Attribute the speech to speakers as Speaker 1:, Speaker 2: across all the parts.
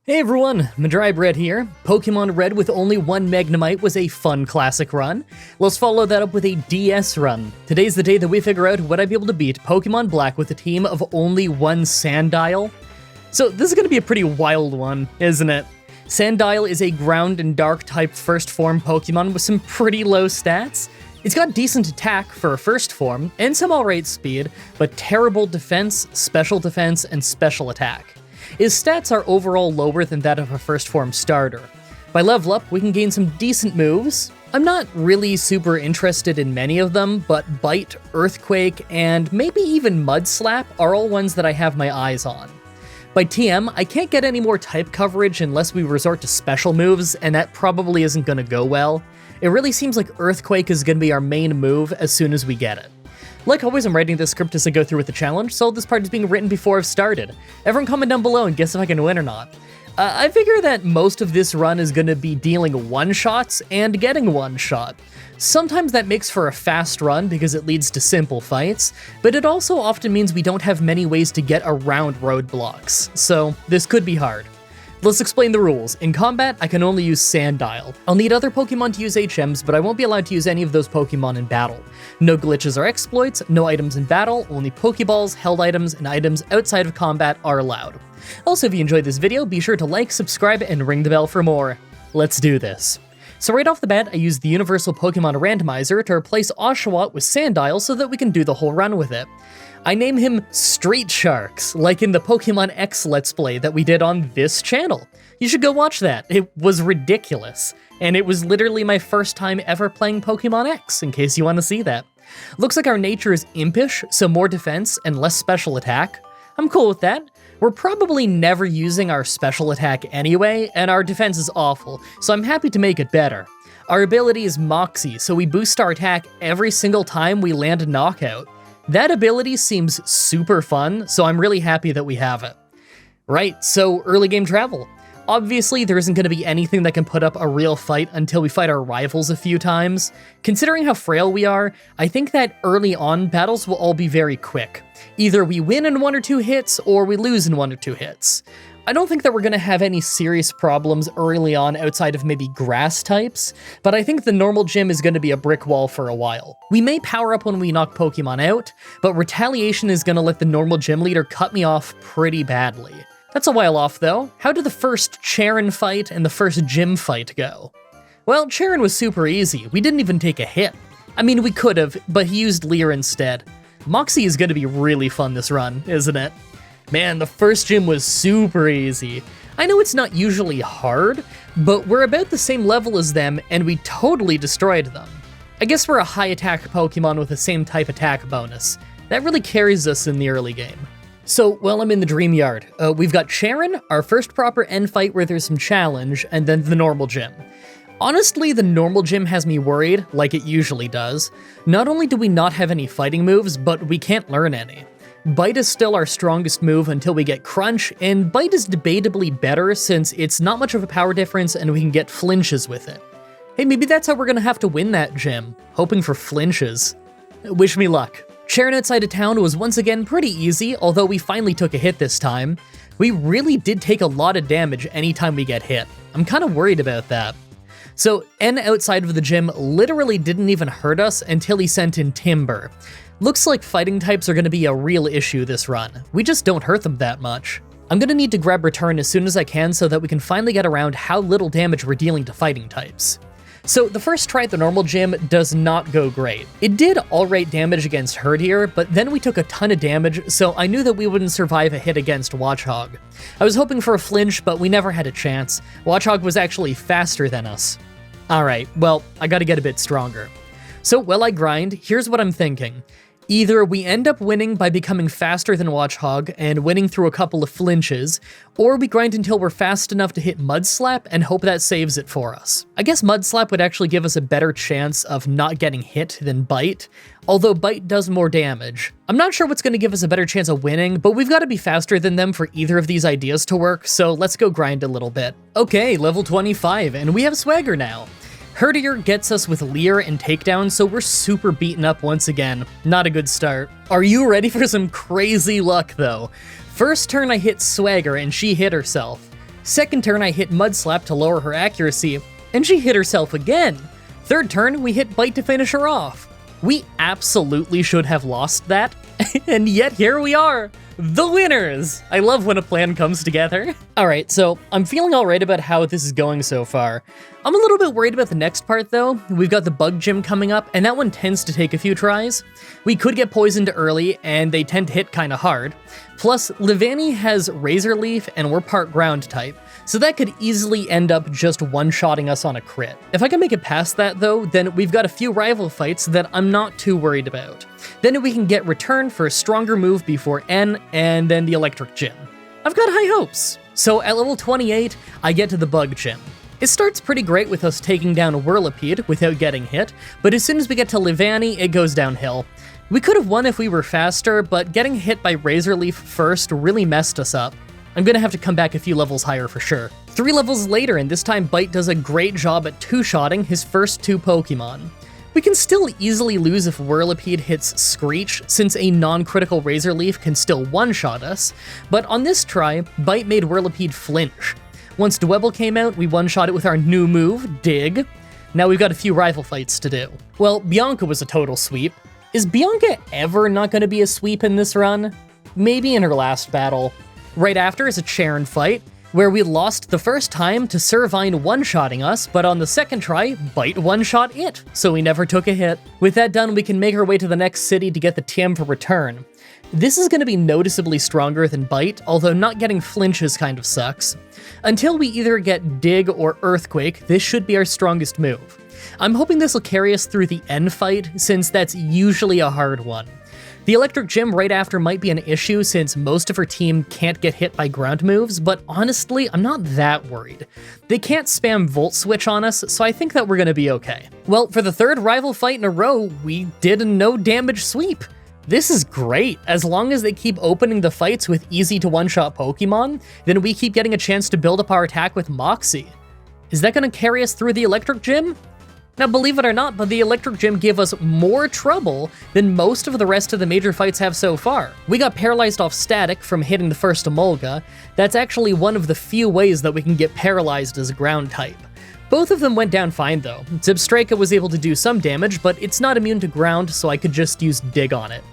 Speaker 1: Hey everyone, Mah-Dry-Bread here. Pokemon Red with only one Magnemite was a fun classic run. Let's follow that up with a DS run. Today's the day that we figure out would I be able to beat Pokemon Black with a team of only one Sandile. So this is going to be a pretty wild one, isn't it? Sandile is a ground and dark type first form Pokemon with some pretty low stats. It's got decent attack for a first form and some alright speed, but terrible defense, and special attack. His stats are overall lower than that of a first form starter. By level up, we can gain some decent moves. I'm not really super interested in many of them, but Bite, Earthquake, and maybe even Mud Slap are all ones that I have my eyes on. By TM, I can't get any more type coverage unless we resort to special moves, and that probably isn't going to go well. It really seems like Earthquake is going to be our main move as soon as we get it. Like always, I'm writing this script as I go through with the challenge, so this part is being written before I've started. Everyone comment down below and guess if I can win or not. I figure that most of this run is going to be dealing one-shots and getting one-shot. Sometimes that makes for a fast run because it leads to simple fights, but it also often means we don't have many ways to get around roadblocks, so this could be hard. Let's explain the rules. In combat, I can only use Sandile. I'll need other Pokemon to use HMs, but I won't be allowed to use any of those Pokemon in battle. No glitches or exploits, no items in battle, only Pokeballs, held items, and items outside of combat are allowed. Also, if you enjoyed this video, be sure to like, subscribe, and ring the bell for more. Let's do this. So right off the bat, I used the Universal Pokemon Randomizer to replace Oshawott with Sandile so that we can do the whole run with it. I name him Street Sharks, like in the Pokemon X Let's Play that we did on this channel. You should go watch that. It was ridiculous. And it was literally my first time ever playing Pokemon X, in case you want to see that. Looks like our nature is impish, so more defense and less special attack. I'm cool with that. We're probably never using our special attack anyway, and our defense is awful, so I'm happy to make it better. Our ability is Moxie, so we boost our attack every single time we land a knockout. That ability seems super fun, so I'm really happy that we have it. Right, so early game travel. Obviously, there isn't going to be anything that can put up a real fight until we fight our rivals a few times. Considering how frail we are, I think that early on, battles will all be very quick. Either we win in 1 or 2 hits, or we lose in 1 or 2 hits. I don't think that we're going to have any serious problems early on outside of maybe grass types, but I think the normal gym is going to be a brick wall for a while. We may power up when we knock Pokemon out, but Retaliation is going to let the normal gym leader cut me off pretty badly. That's a while off though. How did the first Charon fight and the first gym fight go? Well, Charon was super easy. We didn't even take a hit. I mean, we could have, but he used Leer instead. Moxie is going to be really fun this run, isn't it? Man, the first gym was super easy. I know it's not usually hard, but we're about the same level as them, and we totally destroyed them. I guess we're a high attack Pokemon with the same type attack bonus. That really carries us in the early game. So, while I'm in the Dream Yard, we've got Charon, our first proper end fight where there's some challenge, and then the normal gym. Honestly, the normal gym has me worried, like it usually does. Not only do we not have any fighting moves, but we can't learn any. Bite is still our strongest move until we get Crunch, and Bite is debatably better since it's not much of a power difference and we can get flinches with it. Hey, maybe that's how we're gonna have to win that gym, hoping for flinches. Wish me luck. Charon outside of town was once again pretty easy, although we finally took a hit this time. We really did take a lot of damage anytime we get hit. I'm kinda worried about that. So, N outside of the gym literally didn't even hurt us until he sent in Timber. Looks like fighting types are going to be a real issue this run. We just don't hurt them that much. I'm going to need to grab Return as soon as I can so that we can finally get around how little damage we're dealing to fighting types. So the first try at the normal gym does not go great. It did alright damage against Herdier, but then we took a ton of damage, so I knew that we wouldn't survive a hit against Watchog. I was hoping for a flinch, but we never had a chance. Watchog was actually faster than us. Alright, well, I gotta get a bit stronger. So while I grind, here's what I'm thinking. Either we end up winning by becoming faster than Watchog and winning through a couple of flinches, or we grind until we're fast enough to hit Mud Slap and hope that saves it for us. I guess Mud Slap would actually give us a better chance of not getting hit than Bite, although Bite does more damage. I'm not sure what's going to give us a better chance of winning, but we've got to be faster than them for either of these ideas to work, so let's go grind a little bit. Okay, level 25, and we have Swagger now. Herdier gets us with Leer and Takedown, so we're super beaten up once again. Not a good start. Are you ready for some crazy luck, though? First turn I hit Swagger and she hit herself. Second turn, I hit Mud Slap to lower her accuracy, and she hit herself again. Third turn, we hit Bite to finish her off. We absolutely should have lost that, and yet here we are, the winners! I love when a plan comes together. Alright, so I'm feeling alright about how this is going so far. I'm a little bit worried about the next part though. We've got the Bug Gym coming up, and that one tends to take a few tries. We could get poisoned early, and they tend to hit kinda hard. Plus, Livani has Razor Leaf, and we're part ground type, so that could easily end up just one-shotting us on a crit. If I can make it past that though, then we've got a few rival fights that I'm not too worried about. Then we can get Return for a stronger move before N, and then the Electric Gym. I've got high hopes. So at level 28, I get to the Bug Gym. It starts pretty great with us taking down a Whirlipede without getting hit, but as soon as we get to Livani, it goes downhill. We could have won if we were faster, but getting hit by Razor Leaf first really messed us up. I'm gonna have to come back a few levels higher for sure. 3 levels later, and this time Bite does a great job at two-shotting his first 2 Pokemon. We can still easily lose if Whirlipede hits Screech, since a non-critical Razor Leaf can still one-shot us, but on this try, Bite made Whirlipede flinch. Once Dwebble came out, we one-shot it with our new move, Dig. Now we've got a few rival fights to do. Well, Bianca was a total sweep. Is Bianca ever not going to be a sweep in this run? Maybe in her last battle. Right after is a Cheren fight, where we lost the first time to Servine one-shotting us, but on the second try, Bite one-shot it, so we never took a hit. With that done, we can make our way to the next city to get the TM for Return. This is going to be noticeably stronger than Bite, although not getting flinches kind of sucks. Until we either get Dig or Earthquake, this should be our strongest move. I'm hoping this will carry us through the end fight, since that's usually a hard one. The Electric Gym right after might be an issue since most of her team can't get hit by ground moves, but honestly, I'm not that worried. They can't spam Volt Switch on us, so I think that we're gonna be okay. Well, for the third rival fight in a row, we did a no damage sweep. This is great. As long as they keep opening the fights with easy to one-shot Pokemon, then we keep getting a chance to build up our attack with Moxie. Is that gonna carry us through the Electric Gym? Now, believe it or not, but the Electric Gym gave us more trouble than most of the rest of the major fights have so far. We got paralyzed off static from hitting the first Emolga. That's actually one of the few ways that we can get paralyzed as a ground type. Both of them went down fine though. Zebstrika was able to do some damage, but it's not immune to ground, so I could just use Dig on it.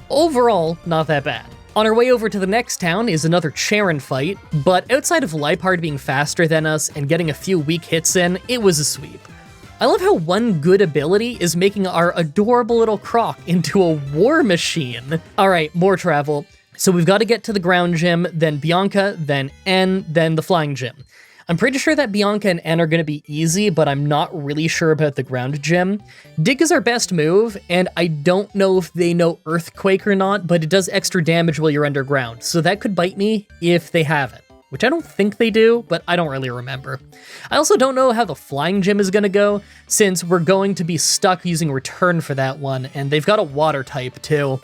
Speaker 1: Overall, not that bad. On our way over to the next town is another Cheren fight, but outside of Liepard being faster than us and getting a few weak hits in, it was a sweep. I love how one good ability is making our adorable little Croc into a war machine. Alright, more travel. So we've got to get to the ground gym, then Bianca, then N, then the flying gym. I'm pretty sure that Bianca and N are going to be easy, but I'm not really sure about the ground gym. Dig is our best move, and I don't know if they know Earthquake or not, but it does extra damage while you're underground, so that could bite me if they have it. Which I don't think they do, but I don't really remember. I also don't know how the flying gym is going to go, since we're going to be stuck using Return for that one, and they've got a water type too.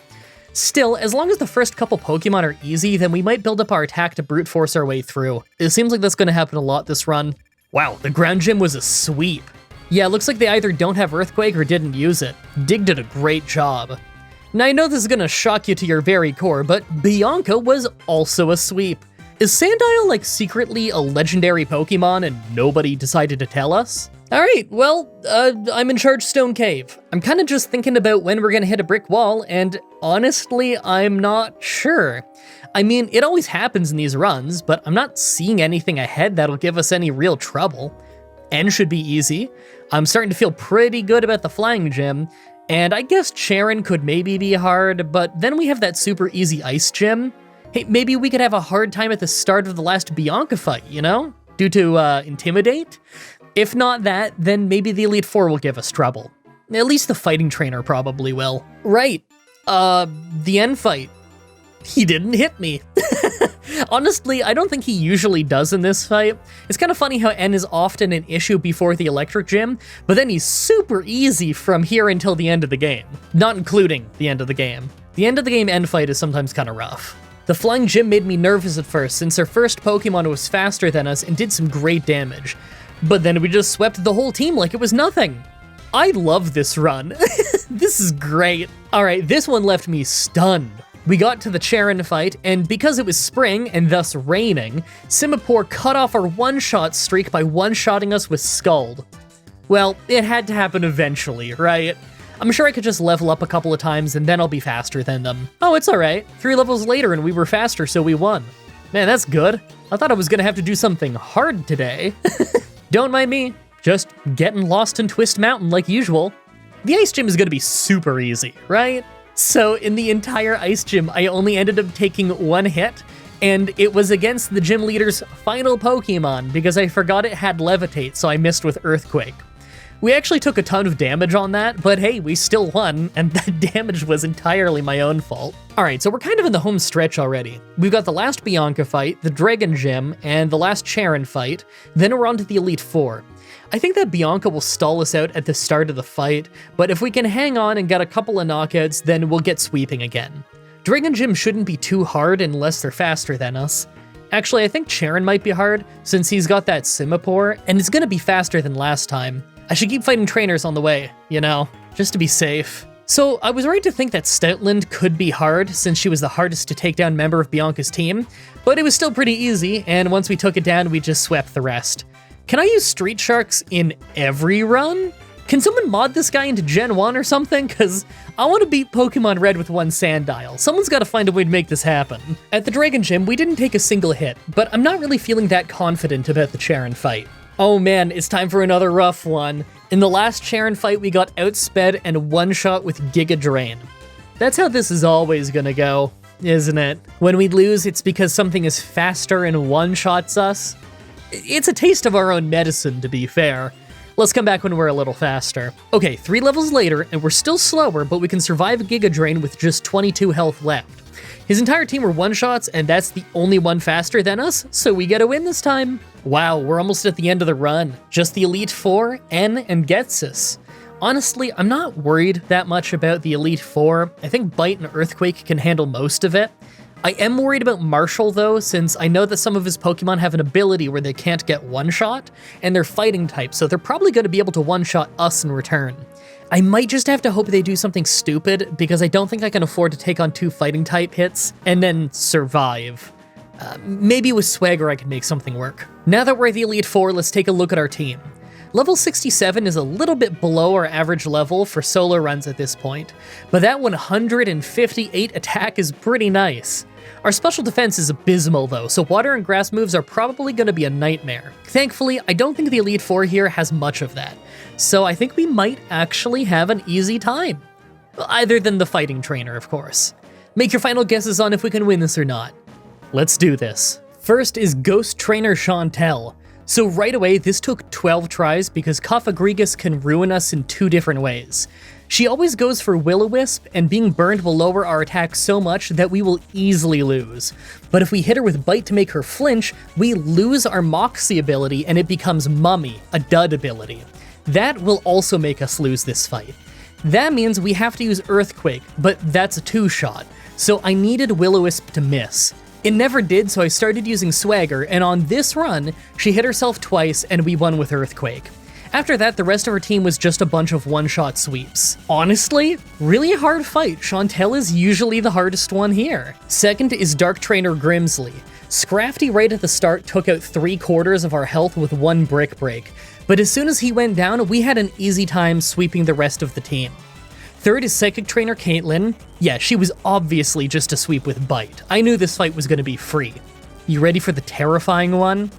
Speaker 1: Still, as long as the first couple Pokemon are easy, then we might build up our attack to brute force our way through. It seems like that's going to happen a lot this run. Wow, the ground gym was a sweep. Yeah, it looks like they either don't have Earthquake or didn't use it. Dig did a great job. Now I know this is going to shock you to your very core, but Bianca was also a sweep. Is Sandile, like, secretly a legendary Pokemon and nobody decided to tell us? Alright, well, I'm in Charge Stone Cave. I'm kinda just thinking about when we're gonna hit a brick wall, and honestly, I'm not sure. I mean, it always happens in these runs, but I'm not seeing anything ahead that'll give us any real trouble. N should be easy. I'm starting to feel pretty good about the flying gym, and I guess Cheren could maybe be hard, but then we have that super easy ice gym. Hey, maybe we could have a hard time at the start of the last Bianca fight, you know? Due to, Intimidate? If not that, then maybe the Elite Four will give us trouble. At least the fighting trainer probably will. Right. The end fight. He didn't hit me. Honestly, I don't think he usually does in this fight. It's kind of funny how N is often an issue before the Electric Gym, but then he's super easy from here until the end of the game. Not including the end of the game. The end of the game N fight is sometimes kind of rough. The flying gym made me nervous at first since our first Pokemon was faster than us and did some great damage. But then we just swept the whole team like it was nothing. I love this run. This is great. Alright, this one left me stunned. We got to the Charon fight, and because it was spring and thus raining, Simipour cut off our one-shot streak by one-shotting us with Scald. Well, it had to happen eventually, right? I'm sure I could just level up a couple of times and then I'll be faster than them. Oh, it's alright. 3 levels later and we were faster, so we won. Man, that's good. I thought I was gonna have to do something hard today. Don't mind me, just getting lost in Twist Mountain like usual. The ice gym is gonna be super easy, right? So in the entire ice gym, I only ended up taking 1 hit, and it was against the gym leader's final Pokemon because I forgot it had Levitate, so I missed with Earthquake. We actually took a ton of damage on that, but hey, we still won, and that damage was entirely my own fault. Alright, so we're kind of in the home stretch already. We've got the last Bianca fight, the Dragon Gym, and the last Charon fight, then we're on to the Elite Four. I think that Bianca will stall us out at the start of the fight, but if we can hang on and get a couple of knockouts, then we'll get sweeping again. Dragon Gym shouldn't be too hard unless they're faster than us. Actually, I think Charon might be hard, since he's got that Simipour, and it's gonna be faster than last time. I should keep fighting trainers on the way, you know, just to be safe. So I was right to think that Stoutland could be hard, since she was the hardest to take down member of Bianca's team, but it was still pretty easy, and once we took it down, we just swept the rest. Can I use Street Sharks in every run? Can someone mod this guy into Gen 1 or something? Cause I want to beat Pokemon Red with 1 Sandile. Someone's got to find a way to make this happen. At the Dragon Gym, we didn't take a single hit, but I'm not really feeling that confident about the Charon fight. Oh man, it's time for another rough one. In the last Charon fight, we got outsped and one-shot with Giga Drain. That's how this is always gonna go, isn't it? When we lose, it's because something is faster and one-shots us. It's a taste of our own medicine, to be fair. Let's come back when we're a little faster. Okay, 3 levels later, and we're still slower, but we can survive Giga Drain with just 22 health left. His entire team were one-shots, and that's the only one faster than us, so we get a win this time. Wow, we're almost at the end of the run. Just the Elite Four, N, and Getsus. Honestly, I'm not worried that much about the Elite Four. I think Bite and Earthquake can handle most of it. I am worried about Marshall though, since I know that some of his Pokemon have an ability where they can't get one-shot, and they're fighting types, so they're probably going to be able to one-shot us in return. I might just have to hope they do something stupid, because I don't think I can afford to take on 2 fighting type hits and then survive. Maybe with Swagger I can make something work. Now that we're at the Elite Four, let's take a look at our team. Level 67 is a little bit below our average level for solo runs at this point, but that 158 attack is pretty nice. Our special defense is abysmal though, so water and grass moves are probably going to be a nightmare. Thankfully, I don't think the Elite Four here has much of that, so I think we might actually have an easy time. Other than the fighting trainer, of course. Make your final guesses on if we can win this or not. Let's do this. First is Ghost Trainer Chantel. So right away, this took 12 tries because Cofagrigus can ruin us in 2 different ways. She always goes for Will-O-Wisp, and being burned will lower our attack so much that we will easily lose. But if we hit her with Bite to make her flinch, we lose our Moxie ability and it becomes Mummy, a dud ability. That will also make us lose this fight. That means we have to use Earthquake, but that's a 2-shot, so I needed Will-O-Wisp to miss. It never did, so I started using Swagger, and on this run, she hit herself twice and we won with Earthquake. After that, the rest of her team was just a bunch of one-shot sweeps. Honestly, really a hard fight. Chantel is usually the hardest one here. Second is Dark Trainer Grimsley. Scrafty right at the start took out 3/4 of our health with 1 Brick Break, but as soon as he went down, we had an easy time sweeping the rest of the team. Third is Psychic Trainer Caitlin. Yeah, she was obviously just a sweep with Bite. I knew this fight was going to be free. You ready for the terrifying one?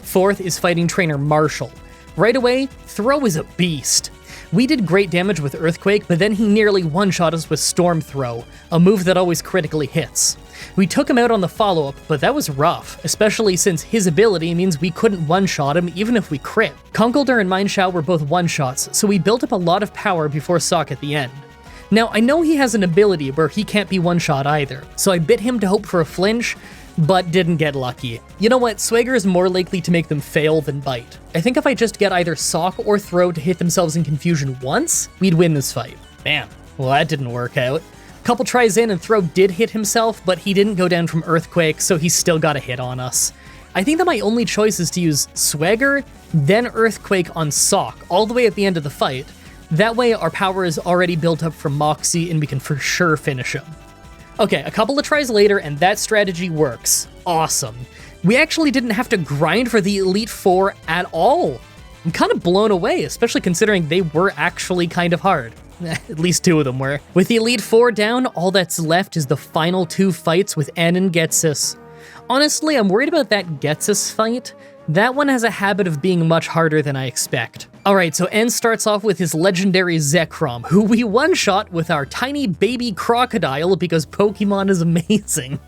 Speaker 1: Fourth is Fighting Trainer Marshall. Right away, Throw is a beast. We did great damage with Earthquake, but then he nearly one-shot us with Storm Throw, a move that always critically hits. We took him out on the follow-up, but that was rough, especially since his ability means we couldn't one-shot him even if we crit. Conkeldurr and Mineshaw were both one-shots, so we built up a lot of power before Sock at the end. Now, I know he has an ability where he can't be one-shot either, so I bit him to hope for a flinch, but didn't get lucky. You know what, Swagger is more likely to make them fail than Bite. I think if I just get either Sock or Throw to hit themselves in confusion once, we'd win this fight. Man, well that didn't work out. Couple tries in and Throw did hit himself, but he didn't go down from Earthquake, so he still got a hit on us. I think that my only choice is to use Swagger, then Earthquake on Sock, all the way at the end of the fight. That way our power is already built up from Moxie and we can for sure finish him. Okay, a couple of tries later, and that strategy works. Awesome. We actually didn't have to grind for the Elite Four at all. I'm kind of blown away, especially considering they were actually kind of hard. At least 2 of them were. With the Elite Four down, all that's left is the final 2 fights with N and Getsis. Honestly, I'm worried about that Getsis fight. That one has a habit of being much harder than I expect. Alright, so N starts off with his legendary Zekrom, who we one-shot with our tiny baby crocodile because Pokemon is amazing.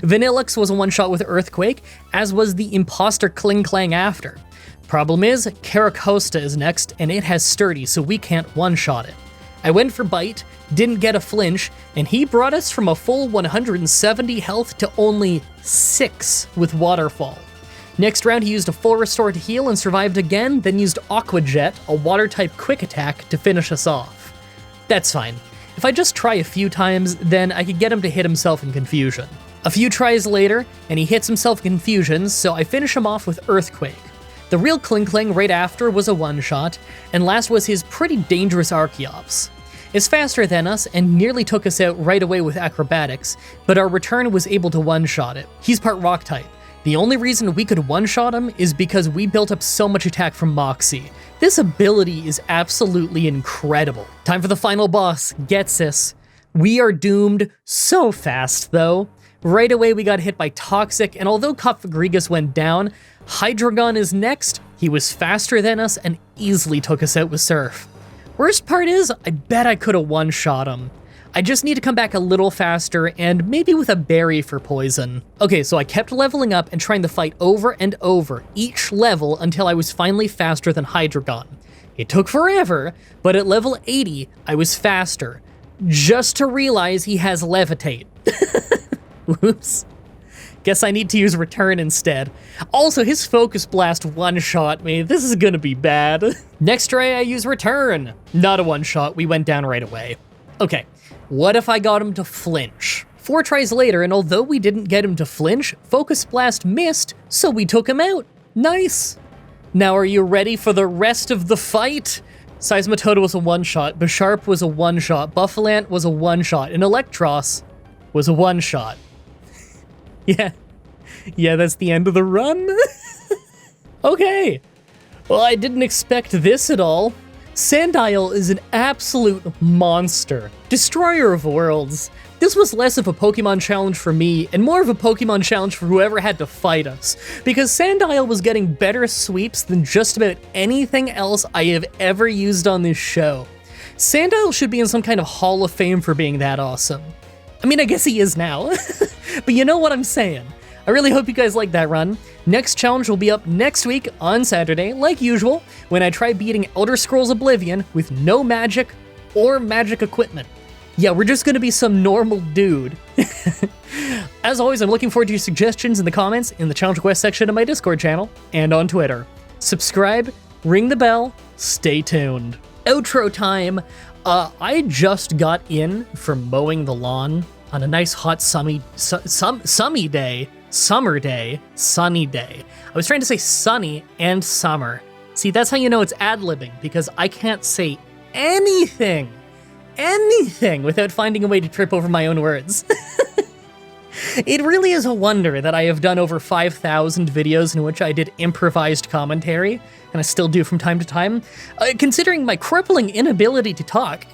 Speaker 1: Vanillix was a one-shot with Earthquake, as was the imposter Kling-Klang after. Problem is, Caracosta is next, and it has Sturdy, so we can't one-shot it. I went for Bite, didn't get a flinch, and he brought us from a full 170 health to only 6 with Waterfall. Next round he used a full restore to heal and survived again, then used Aqua Jet, a water-type quick attack, to finish us off. That's fine. If I just try a few times, then I could get him to hit himself in Confusion. A few tries later, and he hits himself in Confusion, so I finish him off with Earthquake. The real Kling-Klang right after was a one-shot, and last was his pretty dangerous Archeops. It's faster than us and nearly took us out right away with Acrobatics, but our return was able to one-shot it. He's part Rock-type. The only reason we could one-shot him is because we built up so much attack from Moxie. This ability is absolutely incredible. Time for the final boss, Getsis. We are doomed so fast, though. Right away we got hit by Toxic, and although Cofagrigus went down, Hydreigon is next. He was faster than us and easily took us out with Surf. Worst part is, I bet I could have one-shot him. I just need to come back a little faster and maybe with a berry for poison. Okay, so I kept leveling up and trying to fight over and over, each level until I was finally faster than Hydreigon. It took forever, but at level 80, I was faster, just to realize he has Levitate. Whoops. Guess I need to use Return instead. Also, his Focus Blast one-shot me. This is gonna be bad. Next try I use Return. Not a one-shot, we went down right away. Okay, what if I got him to flinch? 4 tries later, and although we didn't get him to flinch, Focus Blast missed, so we took him out. Nice. Now are you ready for the rest of the fight? Seismitoad was a one-shot, Bisharp was a one-shot, Buffalant was a one-shot, and Electros was a one-shot. Yeah, that's the end of the run. Okay. Well, I didn't expect this at all. Sandile is an absolute monster. Destroyer of worlds. This was less of a Pokemon challenge for me, and more of a Pokemon challenge for whoever had to fight us, because Sandile was getting better sweeps than just about anything else I have ever used on this show. Sandile should be in some kind of Hall of Fame for being that awesome. I mean, I guess he is now, but you know what I'm saying. I really hope you guys like that run. Next challenge will be up next week on Saturday, like usual, when I try beating Elder Scrolls Oblivion with no magic or magic equipment. Yeah, we're just gonna be some normal dude. As always, I'm looking forward to your suggestions in the comments, in the challenge request section of my Discord channel, and on Twitter. Subscribe, ring the bell, stay tuned. Outro time. I just got in from mowing the lawn on a nice hot sunny day. I was trying to say sunny and summer. See, that's how you know it's ad-libbing, because I can't say anything without finding a way to trip over my own words. It really is a wonder that I have done over 5,000 videos in which I did improvised commentary, and I still do from time to time, considering my crippling inability to talk.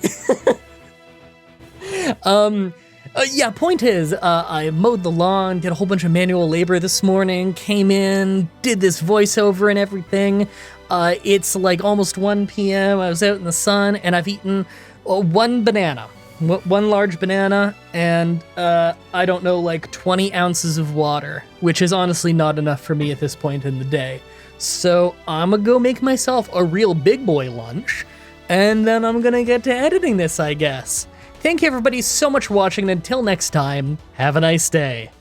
Speaker 1: Yeah, point is, I mowed the lawn, did a whole bunch of manual labor this morning, came in, did this voiceover and everything. It's like almost 1 p.m., I was out in the sun, and I've eaten 1 banana. 1 large banana, and I don't know, like 20 ounces of water, which is honestly not enough for me at this point in the day. So I'm gonna go make myself a real big boy lunch, and then I'm gonna get to editing this, I guess. Thank you everybody so much for watching, and until next time, have a nice day.